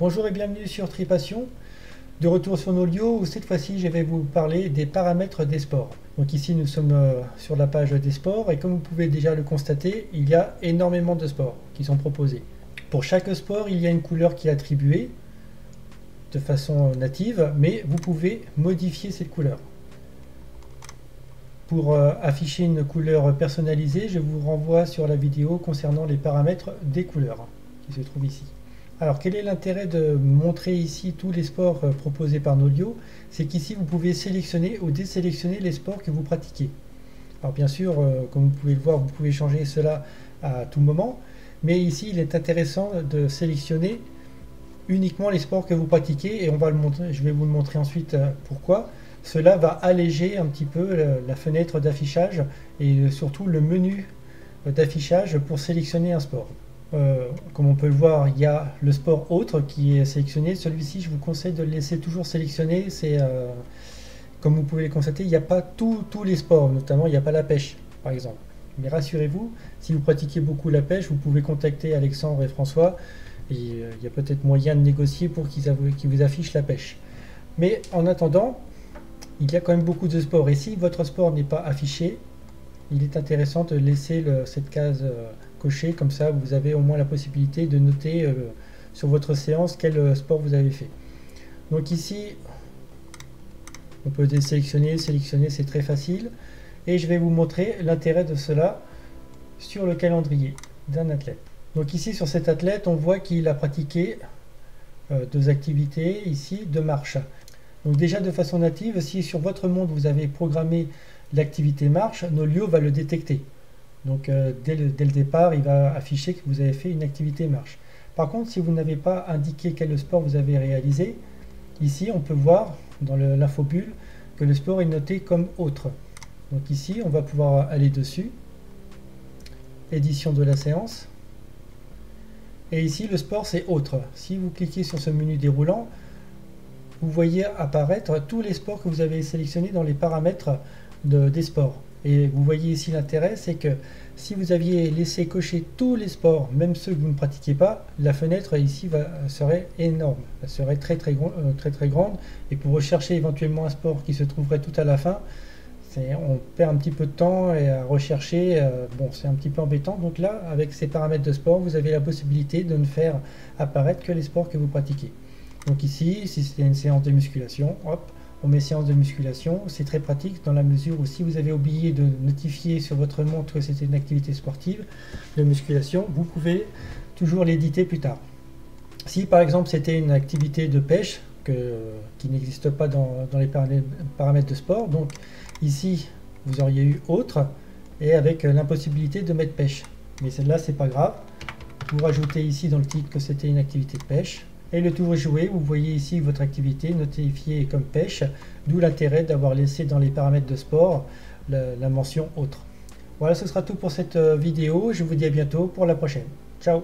Bonjour et bienvenue sur TriPassion, de retour sur Nolio où cette fois-ci je vais vous parler des paramètres des sports. Donc ici nous sommes sur la page des sports et comme vous pouvez déjà le constater, il y a énormément de sports qui sont proposés. Pour chaque sport, il y a une couleur qui est attribuée de façon native, mais vous pouvez modifier cette couleur. Pour afficher une couleur personnalisée, je vous renvoie sur la vidéo concernant les paramètres des couleurs qui se trouvent ici. Alors quel est l'intérêt de montrer ici tous les sports proposés par Nolio? C'est qu'ici vous pouvez sélectionner ou désélectionner les sports que vous pratiquez. Alors bien sûr, comme vous pouvez le voir, vous pouvez changer cela à tout moment, mais ici il est intéressant de sélectionner uniquement les sports que vous pratiquez et on va le montrer, je vais vous le montrer ensuite pourquoi. Cela va alléger un petit peu la fenêtre d'affichage et surtout le menu d'affichage pour sélectionner un sport. Comme on peut le voir, il y a le sport autre qui est sélectionné. Celui-ci, je vous conseille de le laisser toujours sélectionné. Comme vous pouvez le constater, il n'y a pas tous les sports, notamment il n'y a pas la pêche, par exemple. Mais rassurez-vous, si vous pratiquez beaucoup la pêche, vous pouvez contacter Alexandre et François. Et il y a peut-être moyen de négocier pour qu'ils vous affichent la pêche. Mais en attendant, il y a quand même beaucoup de sports. Et si votre sport n'est pas affiché, il est intéressant de laisser cette case cochée. Comme ça, vous avez au moins la possibilité de noter sur votre séance quel sport vous avez fait. Donc ici, on peut désélectionner, sélectionner, c'est très facile. Et je vais vous montrer l'intérêt de cela sur le calendrier d'un athlète. Donc ici, sur cet athlète, on voit qu'il a pratiqué deux activités, ici, de marche. Donc déjà de façon native, si sur votre montre vous avez programmé l'activité marche, Nolio va le détecter. Donc dès le départ, il va afficher que vous avez fait une activité marche. Par contre, si vous n'avez pas indiqué quel sport vous avez réalisé, ici on peut voir dans l'infobulle que le sport est noté comme autre. Donc ici, on va pouvoir aller dessus, édition de la séance. Et ici, le sport, c'est autre. Si vous cliquez sur ce menu déroulant, vous voyez apparaître tous les sports que vous avez sélectionnés dans les paramètres des sports. Et vous voyez ici l'intérêt, c'est que si vous aviez laissé cocher tous les sports, même ceux que vous ne pratiquez pas, la fenêtre ici serait énorme. Elle serait très grande. Et pour rechercher éventuellement un sport qui se trouverait tout à la fin, on perd un petit peu de temps et à rechercher, bon, c'est un petit peu embêtant. Donc là, avec ces paramètres de sport, vous avez la possibilité de ne faire apparaître que les sports que vous pratiquez. Donc ici, si c'était une séance de musculation, hop, on met séance de musculation. C'est très pratique dans la mesure où si vous avez oublié de notifier sur votre montre que c'était une activité sportive de musculation, vous pouvez toujours l'éditer plus tard. Si par exemple c'était une activité de pêche qui n'existe pas dans les paramètres de sport, donc ici vous auriez eu autre et avec l'impossibilité de mettre pêche. Mais celle-là c'est pas grave. Vous rajoutez ici dans le titre que c'était une activité de pêche. Et le tour est joué, vous voyez ici votre activité notifiée comme pêche, d'où l'intérêt d'avoir laissé dans les paramètres de sport la mention autre. Voilà, ce sera tout pour cette vidéo, je vous dis à bientôt pour la prochaine. Ciao!